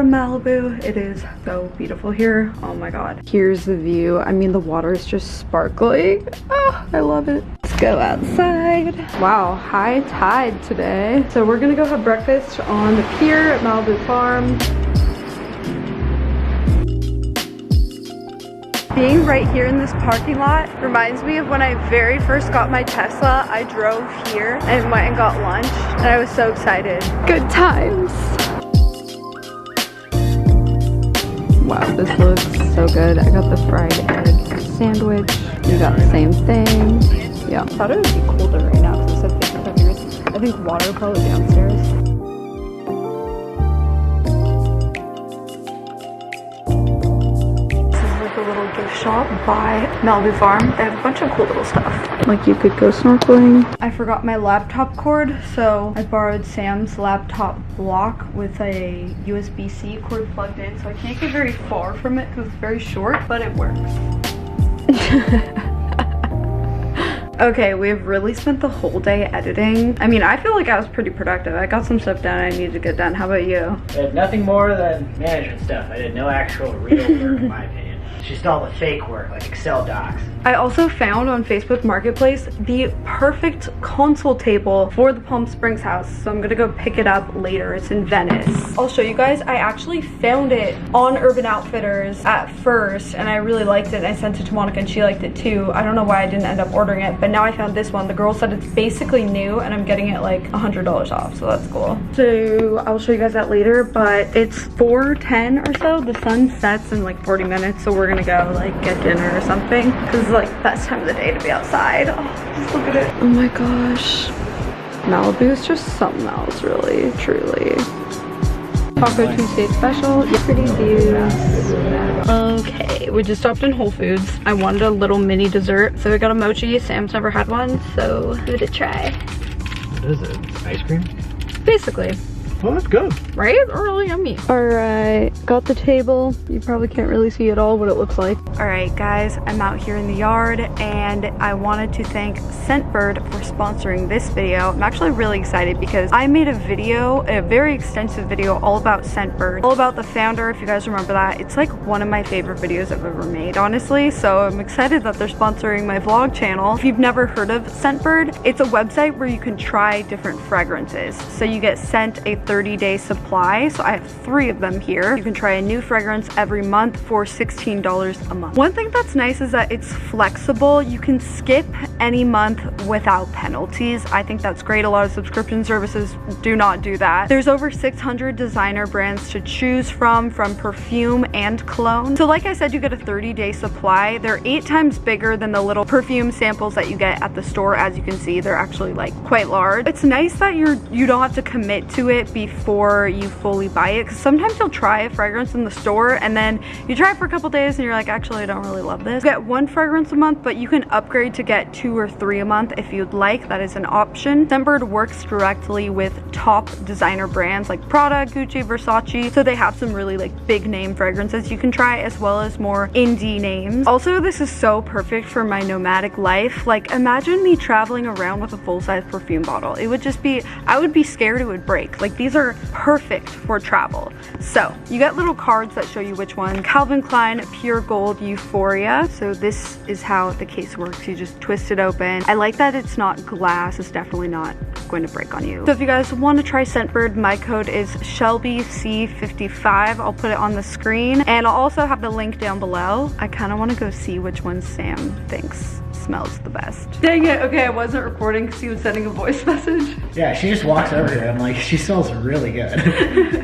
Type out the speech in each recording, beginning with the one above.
Malibu. It is so beautiful here. Oh my god. Here's the view. I mean, the water is just sparkling. Oh, I love it. Let's go outside. Wow, high tide today. So we're gonna go have breakfast on the pier at Malibu Farm. Being right here in this parking lot reminds me of when I very first got my Tesla. I drove here and went and got lunch and I was so excited. Good times. Wow, this looks so good. I got the fried egg sandwich. You got the same thing. Yeah, I thought it would be colder right now because it said 55 degrees. I think water probably downstairs. A little gift shop by Malibu Farm. They have a bunch of cool little stuff. Like you could go snorkeling. I forgot my laptop cord, so I borrowed Sam's laptop block with a USB-C cord plugged in, so I can't get very far from it because it's very short, but it works. Okay, we've really spent the whole day editing. I mean, I feel like I was pretty productive. I got some stuff done I needed to get done. How about you? I did nothing more than management stuff. I did no actual real work in my opinion. Just all the fake work, like Excel docs. I also found on Facebook Marketplace the perfect console table for the Palm Springs house, so I'm gonna go pick it up later. It's in Venice. I'll show you guys. I actually found it on Urban Outfitters at first, and I really liked it. I sent it to Monica, and she liked it too. I don't know why I didn't end up ordering it, but now I found this one. The girl said it's basically new, and I'm getting it like $100 off, so that's cool. So I'll show you guys that later, but it's 4:10 or so. The sun sets in like 40 minutes, so we're gonna go like get dinner or something. This is like best time of the day to be outside. Oh, just look at it. Oh my gosh. Malibu is just something else, really, truly. Taco Tuesday special. Pretty views. Okay, we just stopped in Whole Foods. I wanted a little mini dessert, so we got a mochi. Sam's never had one, so give it a try. What is it? Ice cream? Basically. Well, that's good. Right? Really yummy. Alright, got the table. You probably can't really see at all what it looks like. Alright guys, I'm out here in the yard and I wanted to thank Scentbird for sponsoring this video. I'm actually really excited because I made a video, a very extensive video all about Scentbird, all about the founder, if you guys remember that. It's like one of my favorite videos I've ever made, honestly, so I'm excited that they're sponsoring my vlog channel. If you've never heard of Scentbird, it's a website where you can try different fragrances. So you get sent a 30-day supply, so I have 3 of them here. You can try a new fragrance every month for $16 a month. One thing that's nice is that it's flexible. You can skip any month without penalties. I think that's great. A lot of subscription services do not do that. There's over 600 designer brands to choose from perfume and cologne. So like I said, you get a 30-day supply. They're 8 times bigger than the little perfume samples that you get at the store. As you can see, they're actually like quite large. It's nice that you don't have to commit to it before you fully buy it, because sometimes you'll try a fragrance in the store and then you try it for a couple days and you're like, actually I don't really love this. You get 1 fragrance a month, but you can upgrade to get 2 or 3 a month if you'd like. That is an option. Scentbird works directly with top designer brands like Prada, Gucci, Versace, so they have some really like big name fragrances you can try, as well as more indie names. Also, this is so perfect for my nomadic life. Like, imagine me traveling around with a full-size perfume bottle. It would just be, I would be scared it would break. Like, these are perfect for travel. So you get little cards that show you which one. Calvin Klein Pure Gold Euphoria. So this is how the case works. You just twist it open. I like that it's not glass. It's definitely not going to break on you. So if you guys want to try Scentbird, my code is Shelby C55. I'll put it on the screen and I'll also have the link down below. I kind of want to go see which one Sam thinks smells the best. Dang it, okay, I wasn't recording because he was sending a voice message. Yeah, she just walks over here. I'm like, she smells really good.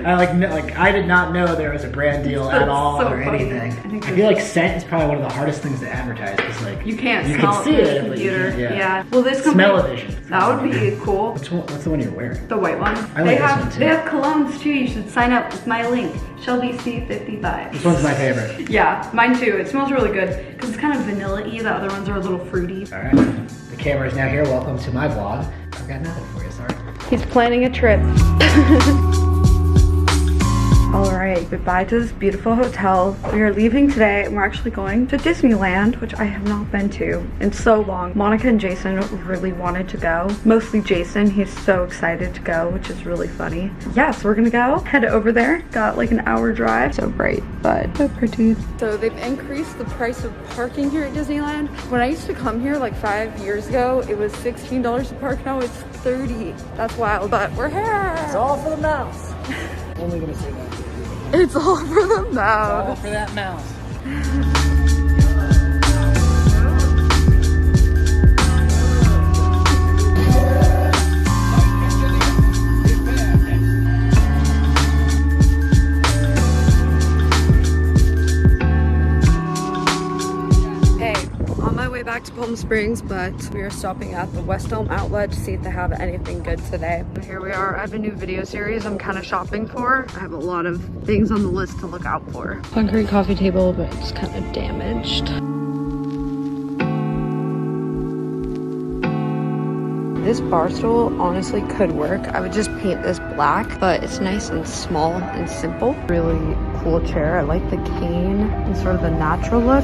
I did not know there was a brand deal at all or anything. I feel like scent is probably one of the hardest things to advertise because like you can't smell it through the computer. Yeah. Well, this smell-o-vision. That would be cool. What's the one you're wearing? The white one. I like this one too. They have colognes too. You should sign up with my link. Shelby C55. This one's my favorite. Yeah, mine too. It smells really good because it's kind of vanilla-y. The other ones are a little fruity. All right, the camera is now here. Welcome to my vlog. I've got nothing for you, sorry. He's planning a trip. All right, goodbye to this beautiful hotel. We are leaving today and we're actually going to Disneyland, which I have not been to in so long. Monica and Jason really wanted to go. Mostly Jason, he's so excited to go, which is really funny. Yeah, so we're gonna go head over there. Got like an hour drive. So bright, but so pretty. So they've increased the price of parking here at Disneyland. When I used to come here like 5 years ago, it was $16 to park. Now it's $30. That's wild, but we're here. It's all for the mouse. Only gonna say that. It's all for the mouse. All for that mouse. Back to Palm Springs, but we are stopping at the West Elm outlet to see if they have anything good today. Here we are. I have a new video series I'm kind of shopping for. I have a lot of things on the list to look out for. Concrete coffee table, but it's kind of damaged. This bar stool honestly could work. I would just paint this black, but it's nice and small and simple. Really cool chair. I like the cane and sort of the natural look,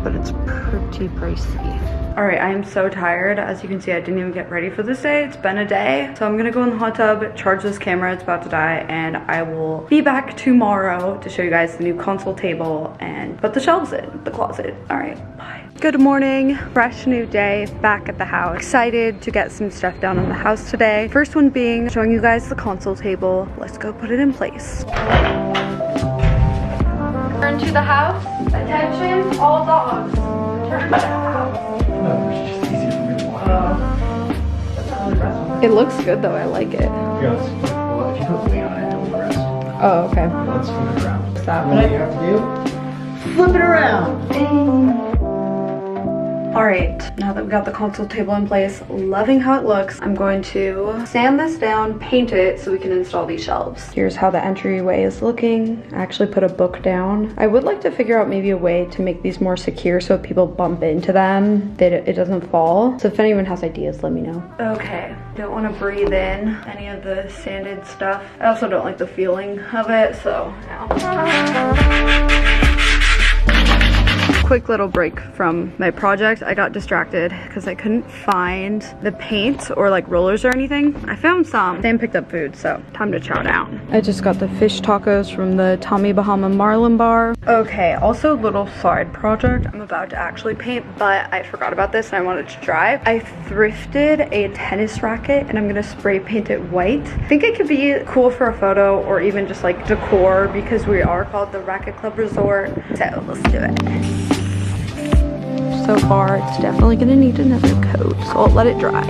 but it's pretty pricey. All right, I am so tired. As you can see, I didn't even get ready for this day. It's been a day. So I'm gonna go in the hot tub, charge this camera, it's about to die, and I will be back tomorrow to show you guys the new console table and put the shelves in the closet. All right, bye. Good morning, fresh new day, back at the house. Excited to get some stuff done in the house today. First one being showing you guys the console table. Let's go put it in place. Turn to the house. Attention, all dogs. Turn to the house. No, it's just easier for me to walk. That's not really rest. It looks good though, I like it. Well, if you put weight on it, it will rest. Oh, okay. Let's flip it around. Stop What it. you have to do? Flip it around. All right, now that we got the console table in place, loving how it looks, I'm going to sand this down, paint it so we can install these shelves. Here's how the entryway is looking. I actually put a book down. I would like to figure out maybe a way to make these more secure so if people bump into them, it doesn't fall. So if anyone has ideas, let me know. Okay, don't want to breathe in any of the sanded stuff. I also don't like the feeling of it, so no. Quick little break from my project. I got distracted because I couldn't find the paint or like rollers or anything. I found some. Sam picked up food, so time to chow down. I just got the fish tacos from the Tommy Bahama Marlin bar. Okay, also little side project. I'm about to actually paint, but I forgot about this and I wanted to try. I thrifted a tennis racket and I'm gonna spray paint it white. I think it could be cool for a photo or even just like decor because we are called the Racket Club Resort. So let's do it. So far, it's definitely gonna need another coat, so I'll let it dry.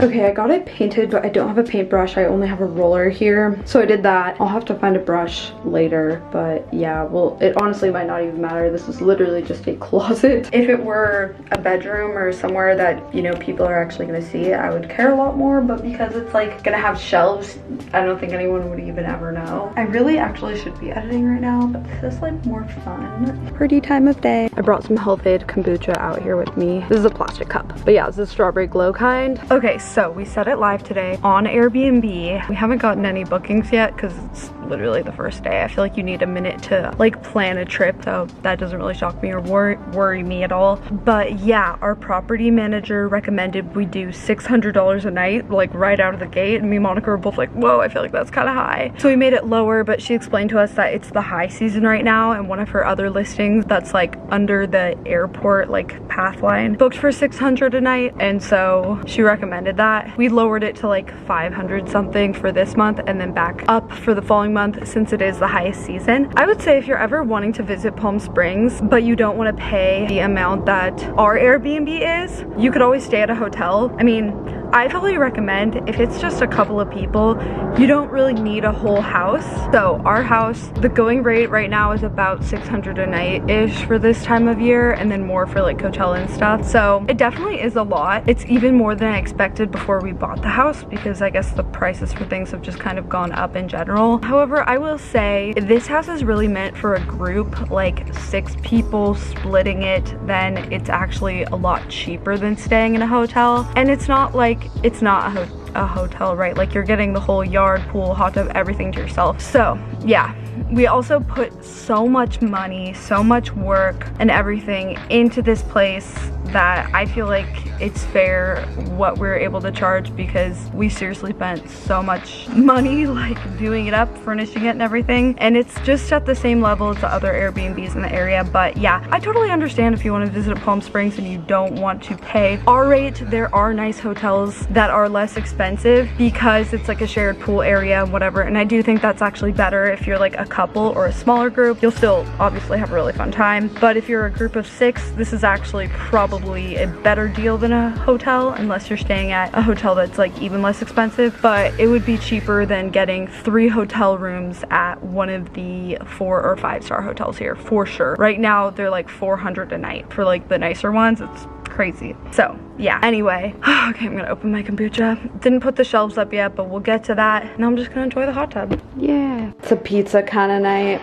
Okay, I got it painted, but I don't have a paintbrush. I only have a roller here. So I did that. I'll have to find a brush later, but yeah, well, it honestly might not even matter. This is literally just a closet. If it were a bedroom or somewhere that, you know, people are actually gonna see, I would care a lot more, but because it's like gonna have shelves, I don't think anyone would even ever know. I really actually should be editing right now, but this is like more fun. Pretty time of day. I brought some Health Aid kombucha out here with me. This is a plastic cup, but yeah, it's the strawberry glow kind. Okay, so we set it live today on Airbnb. We haven't gotten any bookings yet because it's literally the first day. I feel like you need a minute to like plan a trip, so that doesn't really shock me or worry me at all. But yeah, our property manager recommended we do $600 a night, like right out of the gate, and me and Monica were both like, whoa, I feel like that's kind of high. So we made it lower, but she explained to us that it's the high season right now, and one of her other listings that's like under the airport like path line booked for $600 a night, and so she recommended that. We lowered it to like 500 something for this month and then back up for the following month since it is the highest season. I would say if you're ever wanting to visit Palm Springs but you don't want to pay the amount that our Airbnb is, you could always stay at a hotel. I mean, I totally recommend if it's just a couple of people, you don't really need a whole house. So our house, the going rate right now is about $600 a night-ish for this time of year, and then more for like Coachella and stuff. So it definitely is a lot. It's even more than I expected before we bought the house because I guess the prices for things have just kind of gone up in general. However, I will say this house is really meant for a group, like 6 people splitting it. Then it's actually a lot cheaper than staying in a hotel, and it's not like it's not a a hotel, right? Like you're getting the whole yard, pool, hot tub, everything to yourself. So yeah, we also put so much money, so much work and everything into this place that I feel like it's fair what we're able to charge, because we seriously spent so much money like doing it up, furnishing it and everything, and it's just at the same level as the other Airbnbs in the area. But yeah, I totally understand if you want to visit Palm Springs and you don't want to pay our rate. There are nice hotels that are less expensive because it's like a shared pool area and whatever, and I do think that's actually better if you're like a couple or a smaller group. You'll still obviously have a really fun time, but if you're a group of 6, this is actually probably a better deal than a hotel, unless you're staying at a hotel that's like even less expensive. But it would be cheaper than getting 3 hotel rooms at one of the 4 or 5-star hotels here for sure. Right now they're like $400 a night for like the nicer ones. It's crazy. So yeah, anyway, okay, I'm gonna open my kombucha. Didn't put the shelves up yet, but we'll get to that, and I'm just gonna enjoy the hot tub. Yeah, it's a pizza kind of night,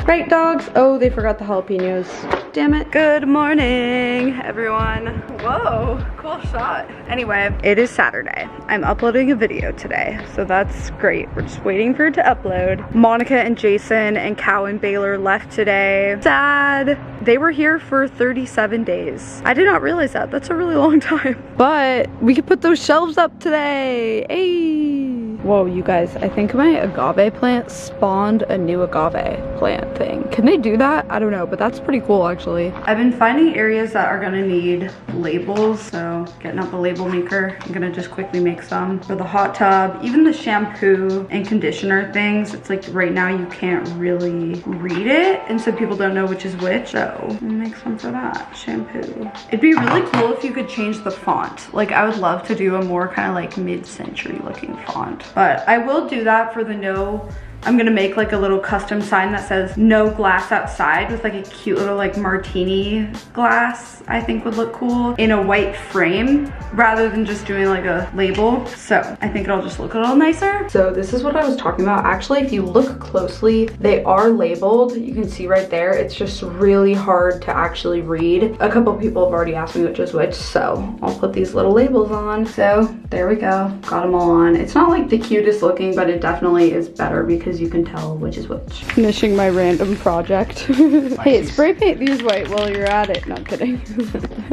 right dogs? Oh, they forgot the jalapenos, damn it. Good morning everyone. Whoa, cool shot. Anyway, it is Saturday. I'm uploading a video today, so that's great. We're just waiting for it to upload. Monica and Jason and Cow and Baylor left today. Sad. They were here for 37 days. I did not realize that. That's a really long time. But we could put those shelves up today. Hey. Whoa, you guys, I think my agave plant spawned a new agave plant thing. Can they do that? I don't know, but that's pretty cool actually. I've been finding areas that are gonna need labels, so getting up a label maker. I'm gonna just quickly make some for the hot tub. Even the shampoo and conditioner things, it's like right now you can't really read it, and so people don't know which is which, so I'm gonna make some for that. Shampoo. It'd be really cool if you could change the font. Like I would love to do a more kind of like mid-century looking font. But I will do that for the no. I'm gonna make like a little custom sign that says no glass outside with like a cute little like martini glass. I think would look cool in a white frame rather than just doing like a label. So I think it'll just look a little nicer. So this is what I was talking about. Actually, if you look closely, they are labeled. You can see right there. It's just really hard to actually read. A couple people have already asked me which is which, so I'll put these little labels on. So there we go, got them all on. It's not like the cutest looking, but it definitely is better because you can tell which is which. Finishing my random project. Hey, spray paint these white while you're at it. No, I'm kidding.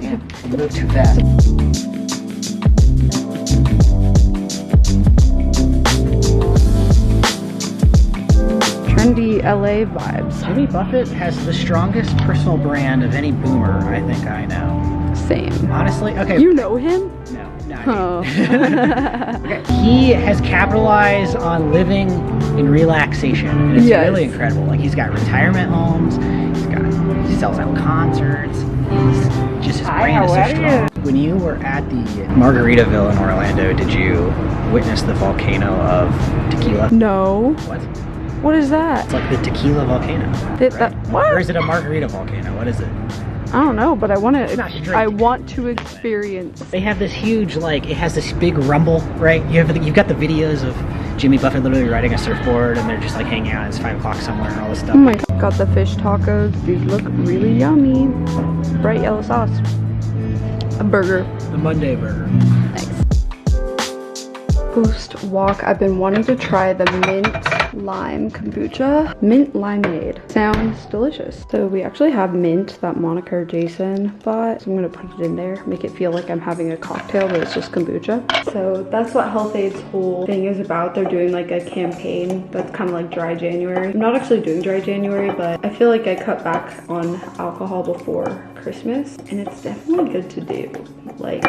Yeah, you move too fast. Trendy LA vibes. Jimmy Buffett has the strongest personal brand of any boomer I think I know. Same. Honestly, okay. You know him? No. Oh. Okay. He has capitalized on living in relaxation, and it's really incredible. Like he's got retirement homes, he sells out concerts. His brand is so strong. When you were at the Margaritaville in Orlando, did you witness the volcano of tequila? No. What? What is that? It's like the tequila volcano. Right? What? Or is it a margarita volcano? What is it? I don't know, but I want to. I want to experience. They have this huge, like, it has this big rumble, right? You've got the videos of Jimmy Buffett literally riding a surfboard, and they're just like hanging out. It's 5 o'clock somewhere, and all this stuff. Oh my God! Got the fish tacos. These look really yummy. Bright yellow sauce. A burger. The Monday burger. Nice. Post walk, I've been wanting to try the mint lime kombucha. Mint limeade. Sounds delicious. So we actually have mint that Monica or Jason bought. So I'm gonna put it in there, make it feel like I'm having a cocktail, but it's just kombucha. So that's what Health Aid's whole thing is about. They're doing like a campaign that's kind of like dry January. I'm not actually doing dry January, but I feel like I cut back on alcohol before Christmas, and it's definitely good to do. Like,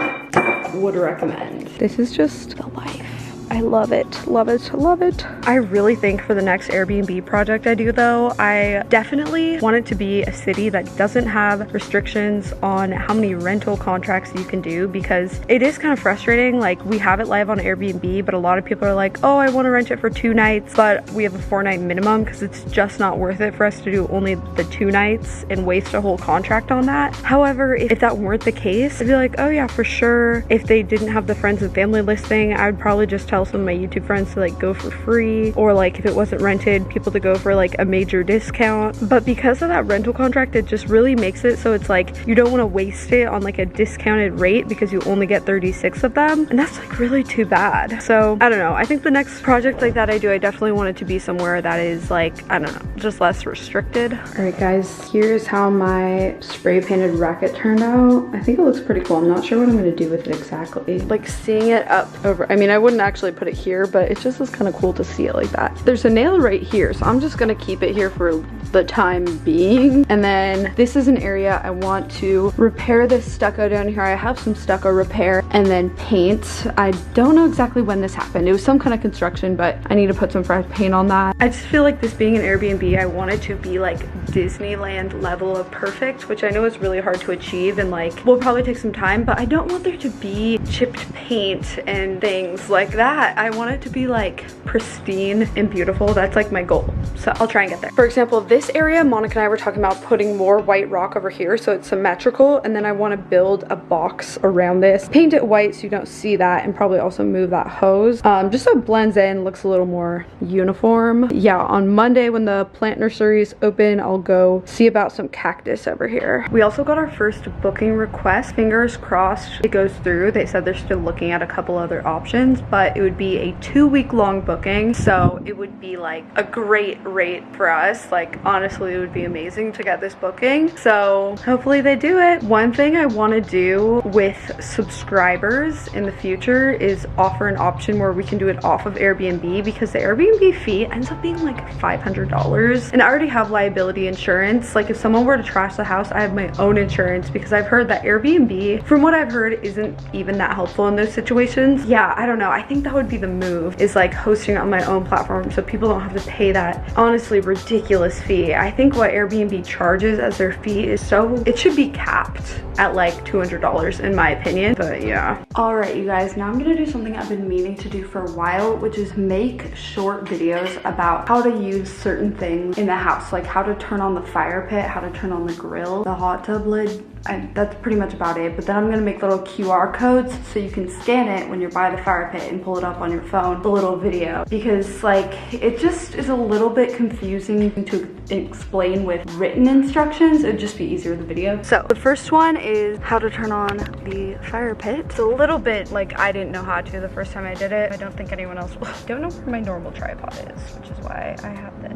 would recommend. This is just the life. I love it, love it, love it. I really think for the next Airbnb project I do though, I definitely want it to be a city that doesn't have restrictions on how many rental contracts you can do, because it is kind of frustrating. Like we have it live on Airbnb, but a lot of people are like, oh, I want to rent it for 2 nights, but we have a 4-night minimum because it's just not worth it for us to do only the 2 nights and waste a whole contract on that. However, if that weren't the case, I'd be like, oh yeah, for sure. If they didn't have the friends and family listing, I would probably just tell tell some of my YouTube friends to like go for free, or like if it wasn't rented, people to go for like a major discount. But because of that rental contract, it just really makes it so it's like you don't want to waste it on like a discounted rate because you only get 36 of them, and that's like really too bad. So I don't know, I think the next project like that I do, I definitely want it to be somewhere that is like, I don't know, just less restricted. All right guys, here's how my spray painted racket turned out. I think it looks pretty cool. I'm not sure what I'm gonna do with it exactly. Like seeing it up over, I mean, I wouldn't actually put it here, but it just is kind of cool to see it like that. There's a nail right here, so I'm just gonna keep it here for the time being. And then this is an area I want to repair this stucco down here. I have some stucco repair and then paint. I don't know exactly when this happened. It was some kind of construction, but I need to put some fresh paint on that. I just feel like this being an Airbnb, I want it to be like Disneyland level of perfect, which I know is really hard to achieve and like will probably take some time, but I don't want there to be chipped paint and things like that. I want it to be like pristine and beautiful. That's like my goal. So I'll try and get there. For example, this area, Monica and I were talking about putting more white rock over here so it's symmetrical, and then I want to build a box around this, paint it white so you don't see that, and probably also move that hose just so it blends in, looks a little more uniform. Yeah, on Monday when the plant nurseries open, I'll go see about some cactus over here. We also got our first booking request. Fingers crossed it goes through. They said they're still looking at a couple other options, but it would be a 2-week-long booking, so it would be like a great rate for us. Like honestly, it would be amazing to get this booking, so hopefully they do it. One thing I want to do with subscribers in the future is offer an option where we can do it off of Airbnb, because the Airbnb fee ends up being like $500, and I already have liability insurance. Like if someone were to trash the house, I have my own insurance, because I've heard that Airbnb, from what I've heard, isn't even that helpful in those situations. Yeah, I don't know, I think that would be the move, is like hosting on my own platform so people don't have to pay that honestly ridiculous fee. I think what Airbnb charges as their fee is so, it should be capped at like $200 in my opinion, but yeah. All right, you guys, now I'm gonna do something I've been meaning to do for a while, which is make short videos about how to use certain things in the house, like how to turn on the fire pit, how to turn on the grill, the hot tub lid. That's pretty much about it, but then I'm gonna make little QR codes so you can scan it when you're by the fire pit and pull it up on your phone, the little video, because like it just is a little bit confusing to explain with written instructions. It'd just be easier the video. So the first one is how to turn on the fire pit. It's a little bit like I didn't know how to the first time I did it. I don't think anyone else will. I don't know where my normal tripod is, which is why I have this.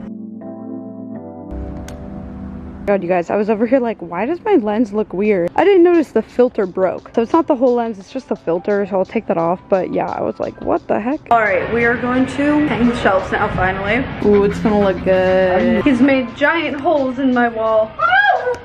God, you guys, I was over here like, why does my lens look weird? I didn't notice the filter broke. So it's not the whole lens, it's just the filter, so I'll take that off. But yeah, I was like, what the heck? All right, we are going to hang the shelves now, finally. Ooh, it's gonna look good. He's made giant holes in my wall.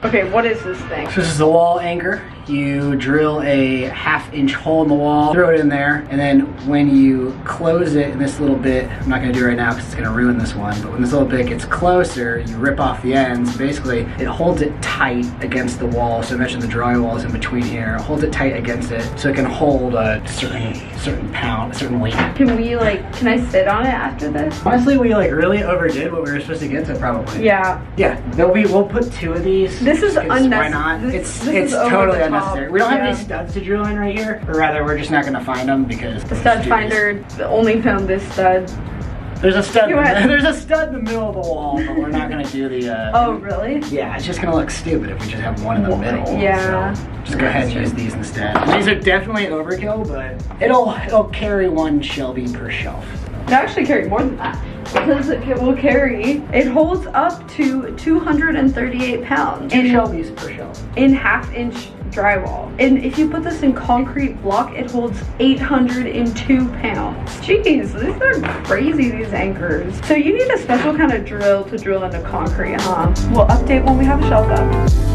Okay, what is this thing? So this is the wall anchor. You drill a 1/2-inch hole in the wall, throw it in there, and then when you close it in this little bit, I'm not gonna do it right now because it's gonna ruin this one, but when this little bit gets closer, you rip off the ends. Basically, it holds it tight against the wall. So imagine the drywall is in between here. It holds it tight against it so it can hold a certain pound, a certain weight. Can we like, can I sit on it after this? Honestly, we like really overdid what we were supposed to get, so probably. Yeah. Yeah, we'll put 2 of these. This is unnecessary. Why not? It's totally unnecessary. We don't have any studs to drill in right here, or rather we're just not gonna find them because the stud finder only found this stud. There's a stud. There's a stud in the middle of the wall, but we're not gonna do the. Oh really? Yeah, it's just gonna look stupid if we just have one in the middle. Yeah. So just go ahead and use these instead. And these are definitely overkill, but it'll carry 1 Shelby per shelf. It actually carry more than that, because it will carry, it holds up to 238 pounds. 2 Shelbys per shelf. In 1/2-inch drywall. And if you put this in concrete block, it holds 802 pounds. Jeez, these are crazy, these anchors. So you need a special kind of drill to drill into concrete, huh? We'll update when we have a shelf up.